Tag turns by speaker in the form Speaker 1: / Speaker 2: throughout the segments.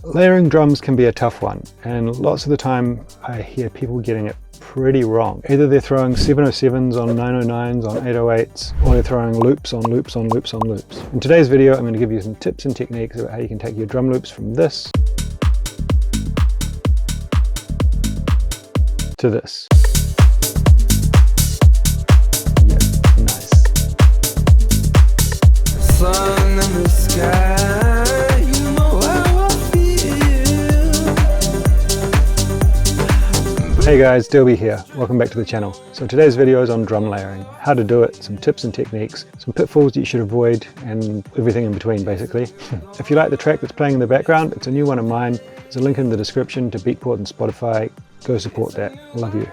Speaker 1: Layering drums can be a tough one, and lots of the time I hear people getting it pretty wrong. Either they're throwing 707s on 909s on 808s, or they're throwing loops on loops on loops on loops. In today's video, I'm going to give you some tips and techniques about how you can take your drum loops from this to this. Yeah, nice. Sun in the sky, you know how I feel. Hey guys, Dilby here. Welcome back to the channel. So today's video is on drum layering, how to do it, some tips and techniques, some pitfalls that you should avoid, and everything in between basically. If you like the track that's playing in the background, it's a new one of mine. There's a link in the description to Beatport and Spotify. Go support that. Love you.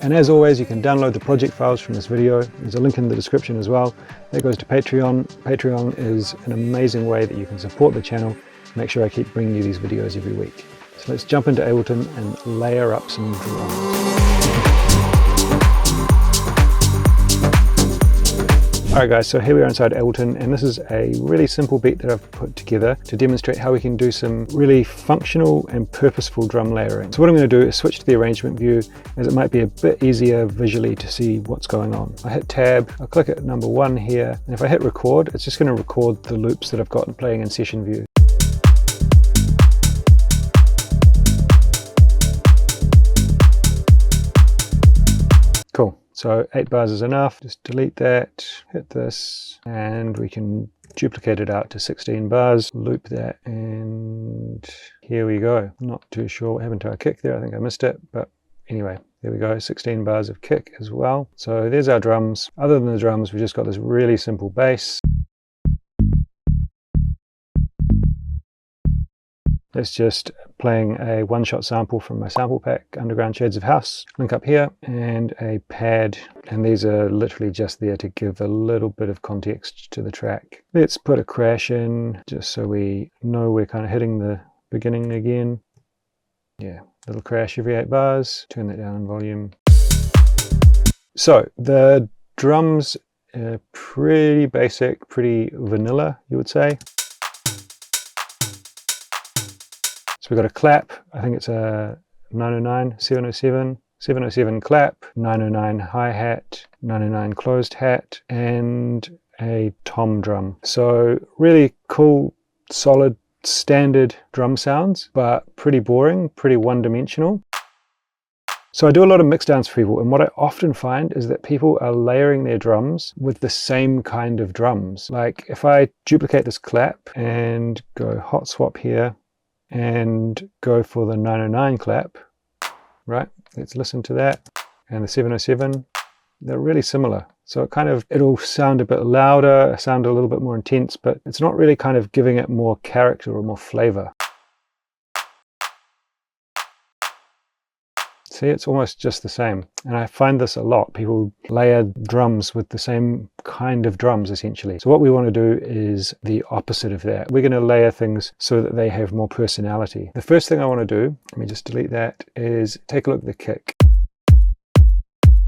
Speaker 1: And as always, you can download the project files from this video. There's a link in the description as well. That goes to Patreon. Patreon is an amazing way that you can support the channel. Make sure I keep bringing you these videos every week. So let's jump into Ableton and layer up some drums. Alright guys, so here we are inside Ableton, and this is a really simple beat that I've put together to demonstrate how we can do some really functional and purposeful drum layering. So what I'm going to do is switch to the arrangement view, as it might be a bit easier visually to see what's going on. I hit tab, I'll click at number 1 here, and if I hit record, it's just going to record the loops that I've got playing in session view. Cool. So 8 bars is enough. Just delete that, hit this, and we can duplicate it out to 16 bars, loop that, and here we go. Not too sure what happened to our kick there. I think I missed it, but anyway, there we go. 16 bars of kick as well. So there's our drums. Other than the drums, we've just got this really simple bass. It's just playing a one-shot sample from my sample pack, Underground House, link up here, and a pad, and these are literally just there to give a little bit of context to the track. Let's put a crash in, just so we know we're kind of hitting the beginning again. Yeah, little crash every 8 bars, turn that down in volume. So, the drums are pretty basic, pretty vanilla, you would say. So we've got a clap, I think it's a 909, 707, 707 clap, 909 hi-hat, 909 closed hat, and a tom drum. So really cool, solid, standard drum sounds, but pretty boring, pretty one-dimensional. So I do a lot of mixdowns for people, and what I often find is that people are layering their drums with the same kind of drums. Like if I duplicate this clap and go hot swap here, and go for the 909 clap, right? Let's listen to that. And the 707, they're really similar. So it'll sound a bit louder, sound a little bit more intense, but it's not really kind of giving it more character or more flavor. See, it's almost just the same. And I find this a lot. People layer drums with the same kind of drums, essentially. So what we want to do is the opposite of that. We're going to layer things so that they have more personality. The first thing I want to do, let me just delete that, is take a look at the kick.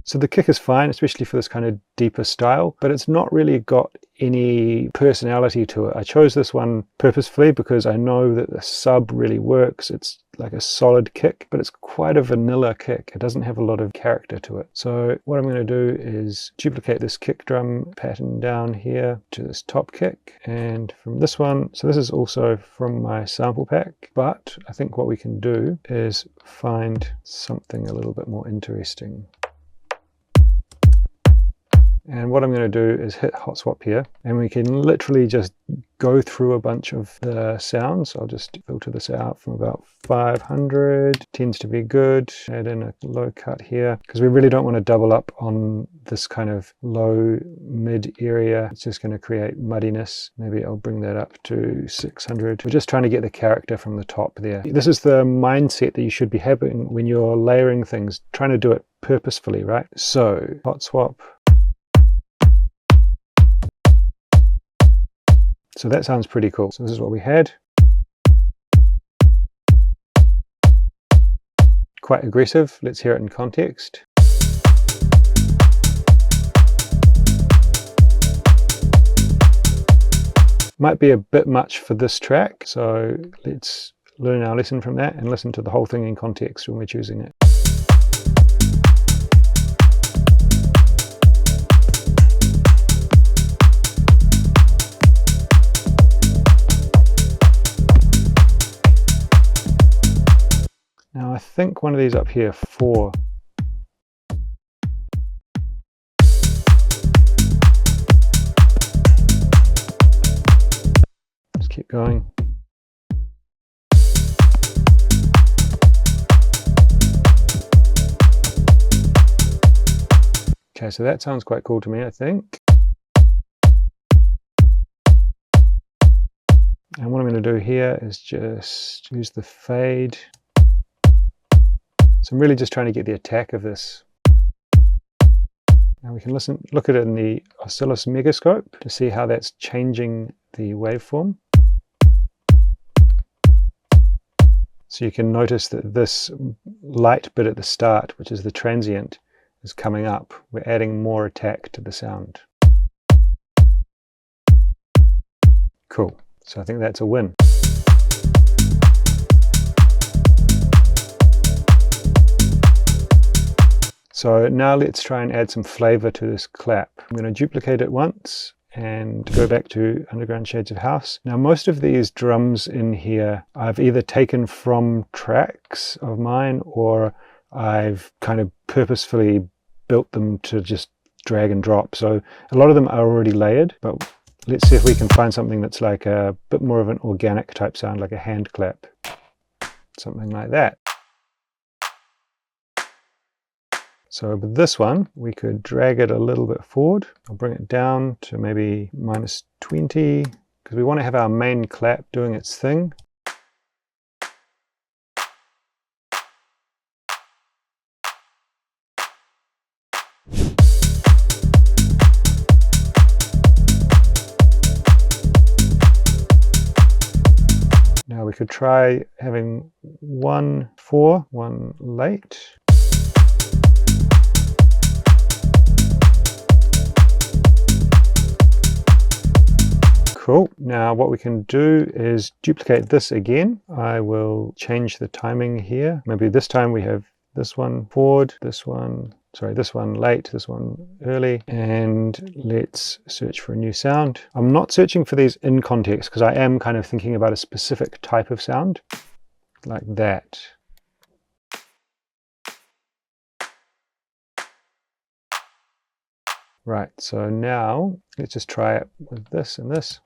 Speaker 1: So the kick is fine, especially for this kind of deeper style, but it's not really got any personality to it. I chose this one purposefully because I know that the sub really works. It's like a solid kick, but it's quite a vanilla kick. It doesn't have a lot of character to it. So what I'm going to do is duplicate this kick drum pattern down here to this top kick, and from this one, so this is also from my sample pack, but I think what we can do is find something a little bit more interesting. And what I'm going to do is hit hot swap here, and we can literally just go through a bunch of the sounds. I'll just filter this out from about 500, tends to be good. Add in a low cut here, because we really don't want to double up on this kind of low mid area. It's just going to create muddiness. Maybe I'll bring that up to 600. We're just trying to get the character from the top there. This is the mindset that you should be having when you're layering things, trying to do it purposefully, right? So hot swap. So that sounds pretty cool. So this is what we had. Quite aggressive. Let's hear it in context. Might be a bit much for this track, so let's learn our lesson from that and listen to the whole thing in context when we're choosing it. Now I think one of these up here, 4. Just keep going. Okay, so that sounds quite cool to me, I think. And what I'm going to do here is just use the fade. So I'm really just trying to get the attack of this. Now we can look at it in the oscilloscope megascope to see how that's changing the waveform. So you can notice that this light bit at the start, which is the transient, is coming up. We're adding more attack to the sound. Cool. So I think that's a win. So now let's try and add some flavor to this clap. I'm going to duplicate it once and go back to Underground Shades of House. Now most of these drums in here I've either taken from tracks of mine or I've kind of purposefully built them to just drag and drop. So a lot of them are already layered, but let's see if we can find something that's like a bit more of an organic type sound, like a hand clap. Something like that. So with this one, we could drag it a little bit forward. I'll bring it down to maybe -20, because we want to have our main clap doing its thing. Now we could try having 1 4, 1 late. Cool. Now what we can do is duplicate this again. I will change the timing here. Maybe this time we have this one forward, this one late, this one early, and let's search for a new sound. I'm not searching for these in context because I am kind of thinking about a specific type of sound, like that. Right, so now let's just try it with this and this.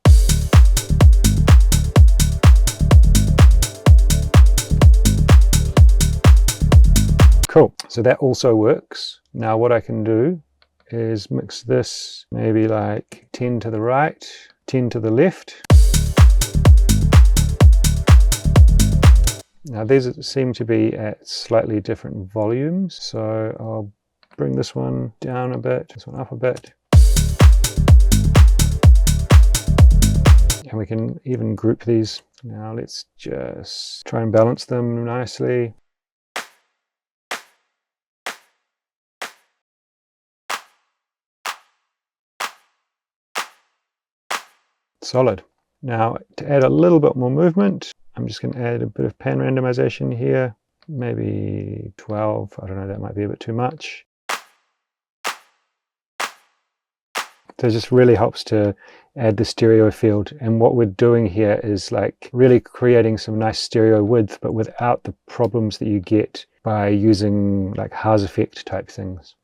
Speaker 1: Cool, so that also works. Now what I can do is mix this maybe like 10 to the right, 10 to the left. Now these seem to be at slightly different volumes, so I'll bring this one down a bit, this one up a bit. And we can even group these. Now let's just try and balance them nicely. Solid. Now to add a little bit more movement, I'm just going to add a bit of pan randomization here, maybe 12, I don't know, that might be a bit too much. So it just really helps to add the stereo field, and what we're doing here is like really creating some nice stereo width, but without the problems that you get by using like House effect type things.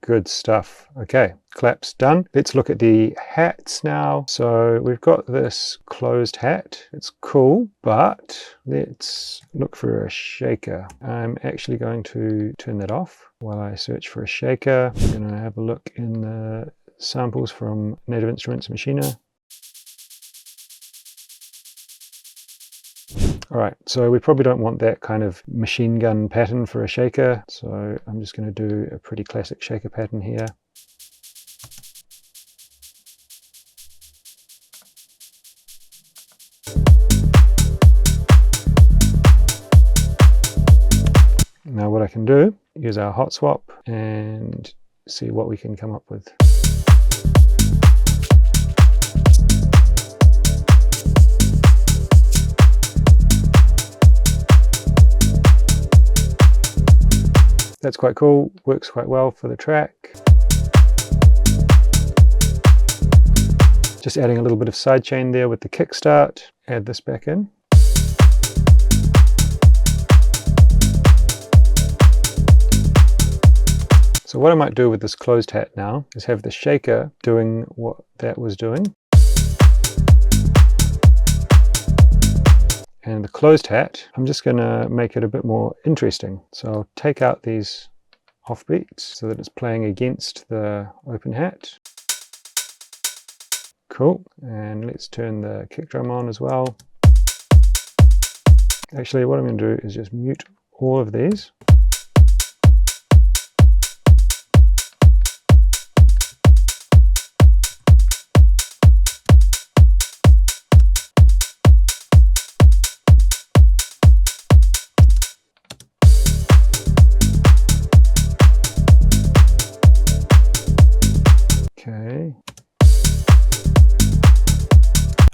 Speaker 1: Good stuff. Okay, claps done. Let's look at the hats now. So we've got this closed hat. It's cool, but let's look for a shaker. I'm actually going to turn that off while I search for a shaker. I'm going to have a look in the samples from Native Instruments Machina. All right, so we probably don't want that kind of machine gun pattern for a shaker. So I'm just going to do a pretty classic shaker pattern here. Now what I can do is use our hot swap and see what we can come up with. That's quite cool, works quite well for the track. Just adding a little bit of sidechain there with the kickstart. Add this back in. So what I might do with this closed hat now is have the shaker doing what that was doing. And the closed hat, I'm just going to make it a bit more interesting. So I'll take out these offbeats so that it's playing against the open hat. Cool. And let's turn the kick drum on as well. Actually, what I'm going to do is just mute all of these. Okay,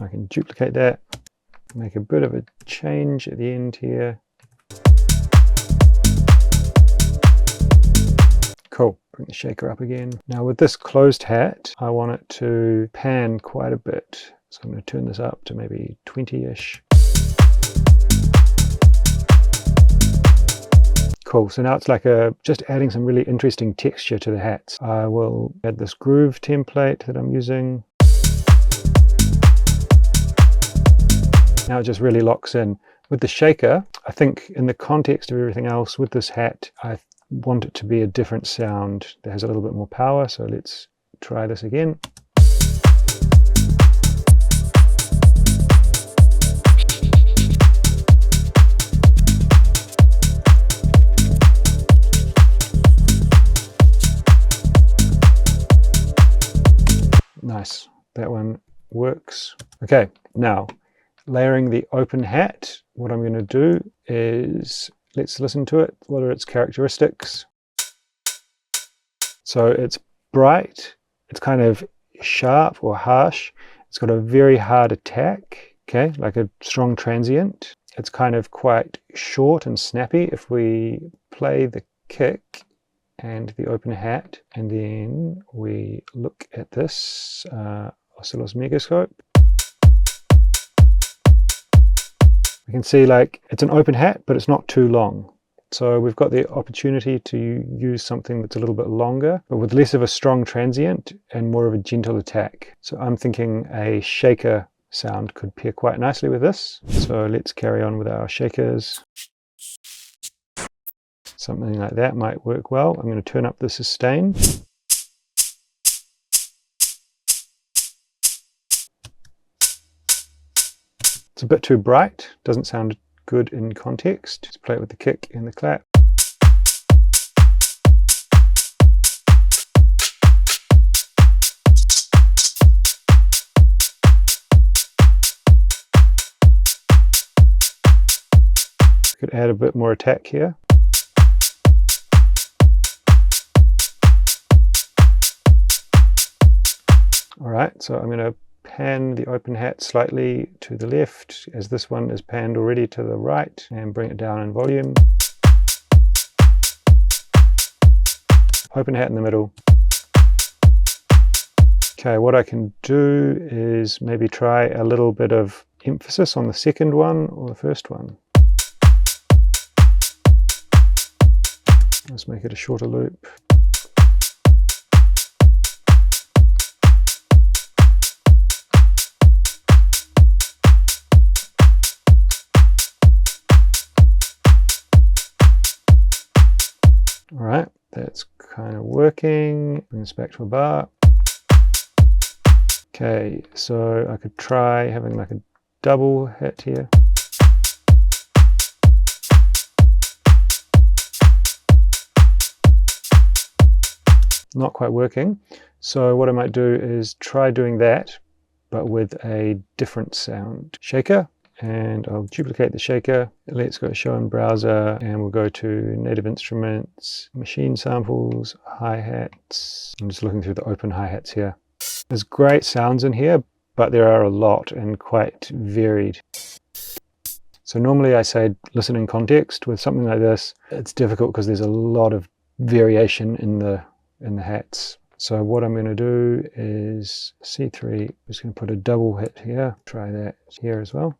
Speaker 1: I can duplicate that, make a bit of a change at the end here. Cool, bring the shaker up again. Now with this closed hat, I want it to pan quite a bit. So I'm going to turn this up to maybe 20-ish. Cool, so now it's like just adding some really interesting texture to the hats. I will add this groove template that I'm using. Now it just really locks in. With the shaker, I think in the context of everything else with this hat, I want it to be a different sound that has a little bit more power. So let's try this again. Nice, that one works. Okay, now layering the open hat, what I'm going to do is let's listen to it. What are its characteristics? So it's bright, it's kind of sharp or harsh, it's got a very hard attack, okay, like a strong transient. It's kind of quite short and snappy. If we play the kick and the open hat, and then we look at this oscilloscope, we can see like it's an open hat, but it's not too long. So we've got the opportunity to use something that's a little bit longer, but with less of a strong transient and more of a gentle attack. So I'm thinking a shaker sound could pair quite nicely with this. So let's carry on with our shakers. Something like that might work well. I'm going to turn up the sustain. It's a bit too bright, doesn't sound good in context. Let's play it with the kick and the clap. Could add a bit more attack here. Alright, so I'm going to pan the open hat slightly to the left as this one is panned already to the right, and bring it down in volume. Open hat in the middle. Okay, what I can do is maybe try a little bit of emphasis on the second one or the first one. Let's make it a shorter loop. Alright, that's kind of working. Bring this back to a bar. Okay, so I could try having like a double hit here. Not quite working. So what I might do is try doing that, but with a different sound. Shaker. And I'll duplicate the shaker. Let's go show in browser, and we'll go to native instruments, machine samples, hi-hats. I'm just looking through the open hi-hats here. There's great sounds in here, but there are a lot and quite varied. So normally I say listen in context. With something like this, it's difficult because there's a lot of variation in the hats. So what I'm going to do is C3, I'm just going to put a double hit here, try that here as well.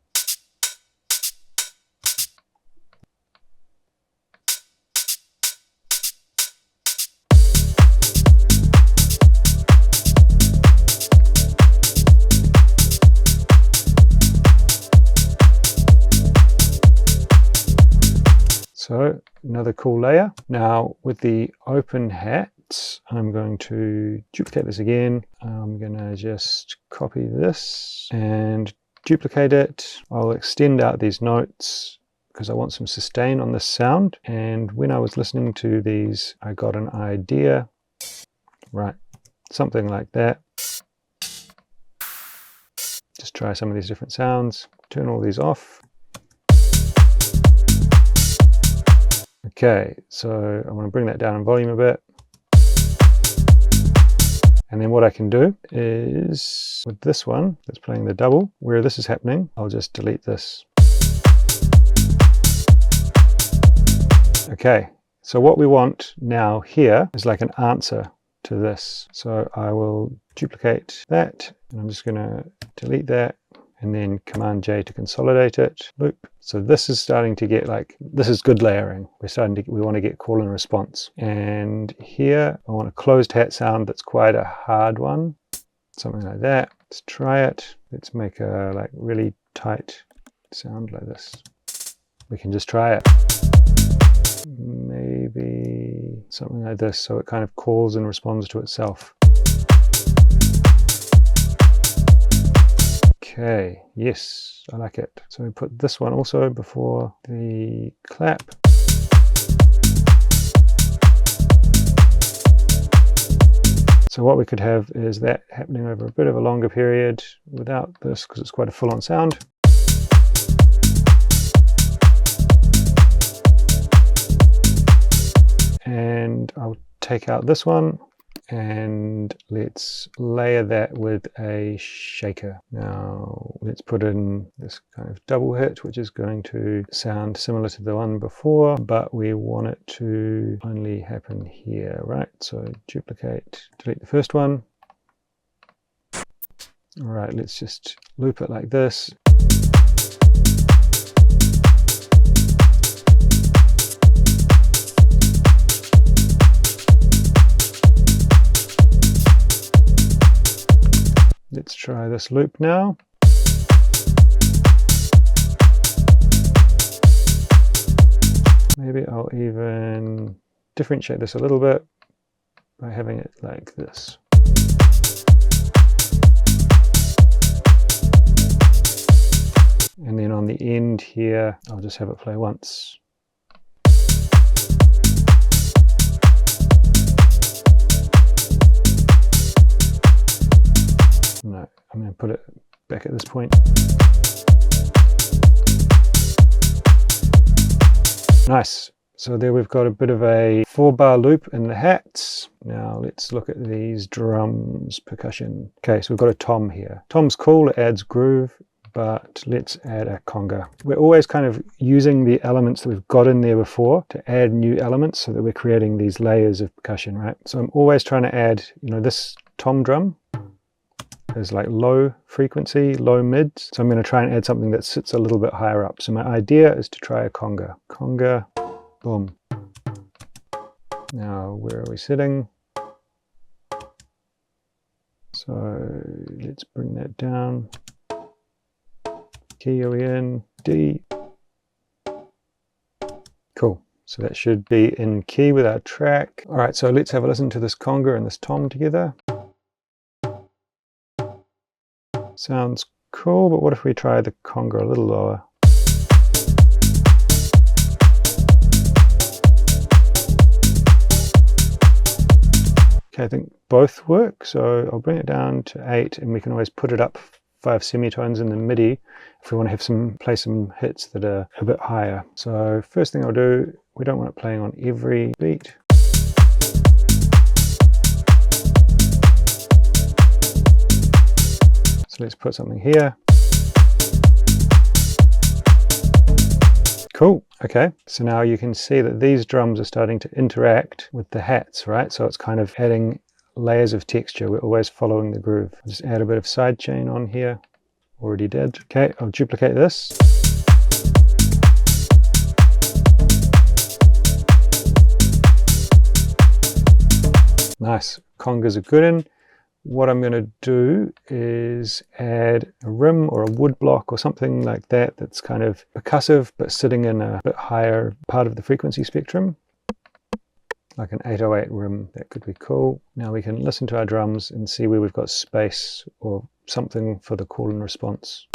Speaker 1: So another cool layer. Now with the open hats, I'm going to duplicate this again. I'm going to just copy this and duplicate it. I'll extend out these notes because I want some sustain on this sound. And when I was listening to these, I got an idea, right? Something like that. Just try some of these different sounds. Turn all these off. Okay, so I want to bring that down in volume a bit. And then what I can do is, with this one that's playing the double, where this is happening, I'll just delete this. Okay, so what we want now here is like an answer to this. So I will duplicate that, and I'm just going to delete that, and then Command J to consolidate it, loop. So this is starting to get like, this is good layering. We want to get call and response. And here I want a closed hat sound that's quite a hard one. Something like that. Let's try it. Let's make a like really tight sound like this. We can just try it. Maybe something like this, so it kind of calls and responds to itself. Okay, yes, I like it. So we put this one also before the clap. So what we could have is that happening over a bit of a longer period without this, because it's quite a full-on sound. And I'll take out this one. And let's layer that with a shaker. Now let's put in this kind of double hit, which is going to sound similar to the one before, but we want it to only happen here, right? So duplicate, delete the first one. All right, let's just loop it like this. Let's try this loop now. Maybe I'll even differentiate this a little bit by having it like this. And then on the end here, I'll just have it play once. No, I'm going to put it back at this point. Nice. So there we've got a bit of a 4-bar loop in the hats. Now let's look at these drums, percussion. Okay, so we've got a tom here. Tom's cool, it adds groove, but let's add a conga. We're always kind of using the elements that we've got in there before to add new elements so that we're creating these layers of percussion, right? So I'm always trying to add, you know, this tom drum is like low frequency, low mids. So I'm going to try and add something that sits a little bit higher up. So my idea is to try a conga. Conga, boom. Now, where are we sitting? So let's bring that down. Key are we in? D. Cool. So that should be in key with our track. All right, so let's have a listen to this conga and this tom together. Sounds cool, but what if we try the conga a little lower? Okay, I think both work, so I'll bring it down to 8, and we can always put it up 5 semitones in the MIDI if we want to have play some hits that are a bit higher. So first thing I'll do, we don't want it playing on every beat. So let's put something here. Cool. Okay, so now you can see that these drums are starting to interact with the hats, right? So it's kind of adding layers of texture. We're always following the groove. I'll just add a bit of sidechain on here. Already did. Okay, I'll duplicate this. Nice. Congas are good in. What I'm going to do is add a rim or a wood block or something like that that's kind of percussive but sitting in a bit higher part of the frequency spectrum. Like an 808 rim, that could be cool. Now we can listen to our drums and see where we've got space or something for the call and response.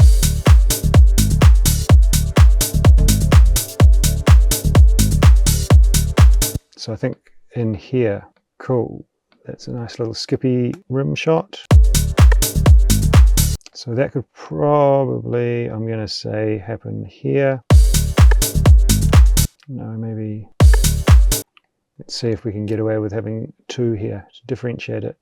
Speaker 1: So I think in here, cool. That's a nice little skippy rim shot. So that could probably, I'm going to say, happen here. No, maybe. Let's see if we can get away with having two here to differentiate it.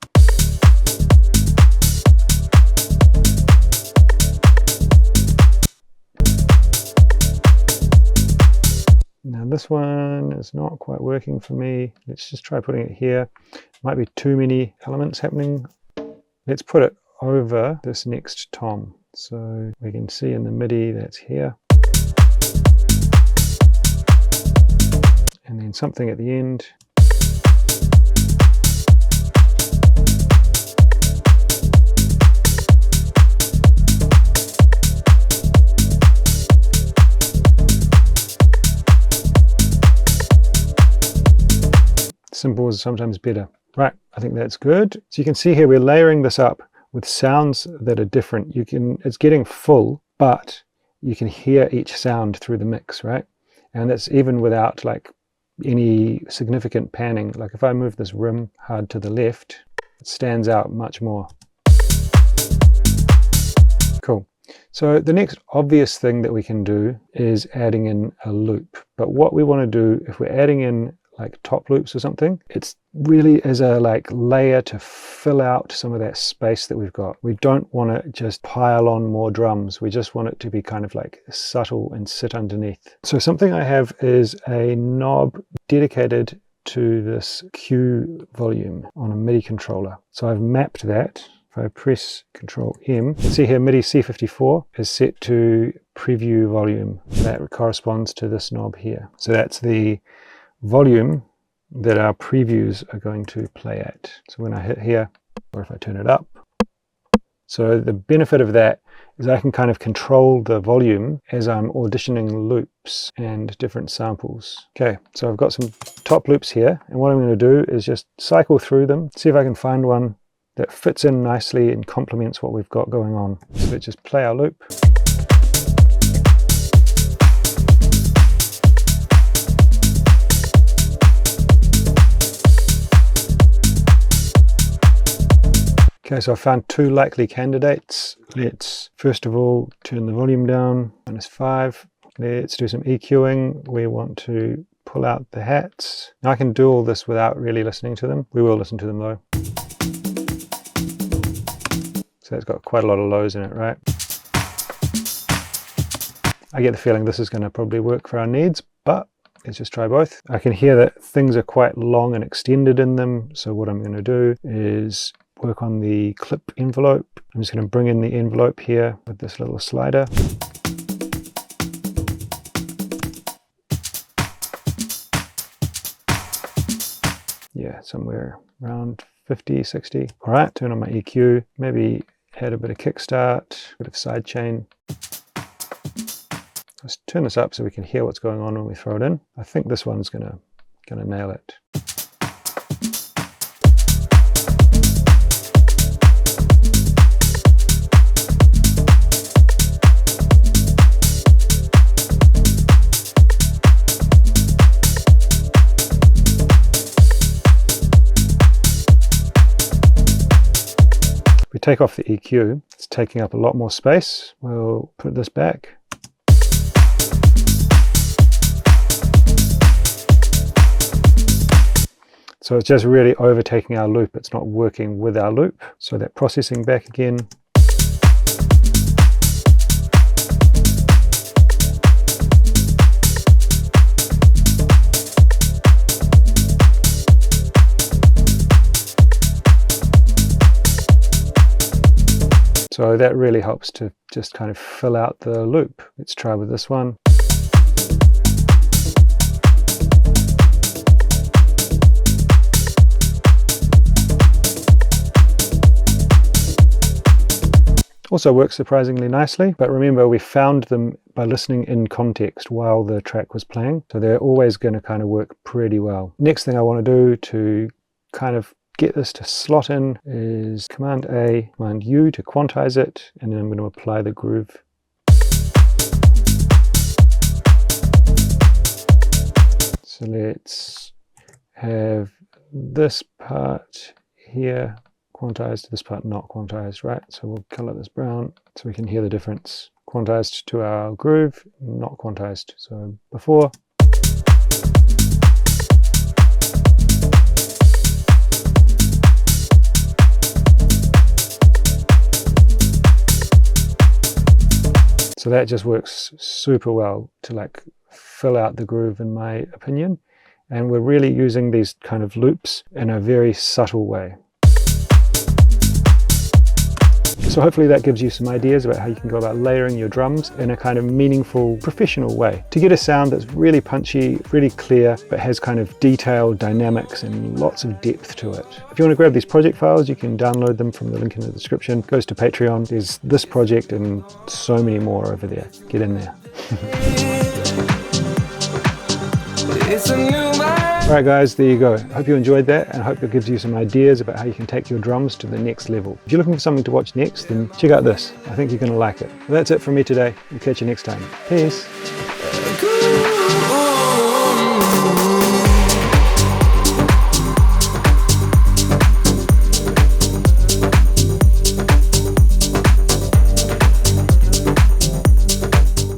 Speaker 1: Now this one is not quite working for me. Let's just try putting it here. Might be too many elements happening. Let's put it over this next tom. So we can see in the MIDI that's here. And then something at the end. Simple is sometimes better. Right, I think that's good. So you can see here we're layering this up with sounds that are different. It's getting full, but you can hear each sound through the mix, right? And that's even without like any significant panning. Like if I move this rim hard to the left, it stands out much more. Cool. So the next obvious thing that we can do is adding in a loop. But what we want to do, if we're adding in like top loops or something, it's really as a like layer to fill out some of that space that we've got. We don't want to just pile on more drums. We just want it to be kind of like subtle and sit underneath. So something I have is a knob dedicated to this Q volume on a MIDI controller. So I've mapped that. If I press Control M, you can see here MIDI C54 is set to preview volume. That corresponds to this knob here. So that's the volume that our previews are going to play at. So when I hit here, or if I turn it up, so the benefit of that is I can kind of control the volume as I'm auditioning loops and different samples. Okay, so I've got some top loops here, and what I'm going to do is just cycle through them, see if I can find one that fits in nicely and complements what we've got going on. So let's just play our loop. Okay, so I found two likely candidates. Let's first of all turn the volume down, -5. Let's do some EQing. We want to pull out the hats. Now I can do all this without really listening to them. We will listen to them though. So it's got quite a lot of lows in it, right? I get the feeling this is going to probably work for our needs, but let's just try both. I can hear that things are quite long and extended in them. So what I'm going to do is work on the clip envelope. I'm just going to bring in the envelope here with this little slider. Yeah, somewhere around 50, 60. All right, turn on my EQ, maybe add a bit of kickstart, a bit of sidechain. Let's turn this up so we can hear what's going on when we throw it in. I think this one's gonna nail it. We take off the EQ, it's taking up a lot more space. We'll put this back. So it's just really overtaking our loop. It's not working with our loop. So that processing back again. So that really helps to just kind of fill out the loop. Let's try with this one. Also works surprisingly nicely, but remember we found them by listening in context while the track was playing, so they're always going to kind of work pretty well. Next thing I want to do to kind of get this to slot in is Command A, Command U to quantize it, and then I'm going to apply the groove. So let's have this part here quantized, this part not quantized, right? So we'll color this brown so we can hear the difference. Quantized to our groove, not quantized. So before. So that just works super well to like fill out the groove in my opinion. And we're really using these kind of loops in a very subtle way. So hopefully that gives you some ideas about how you can go about layering your drums in a kind of meaningful, professional way to get a sound that's really punchy, really clear, but has kind of detailed dynamics and lots of depth to it. If you want to grab these project files, you can download them from the link in the description. It goes to Patreon. There's this project and so many more over there. Get in there. Alright guys, there you go. I hope you enjoyed that, and I hope it gives you some ideas about how you can take your drums to the next level. If you're looking for something to watch next, then check out this. I think you're going to like it. Well, that's it from me today. We'll catch you next time. Peace.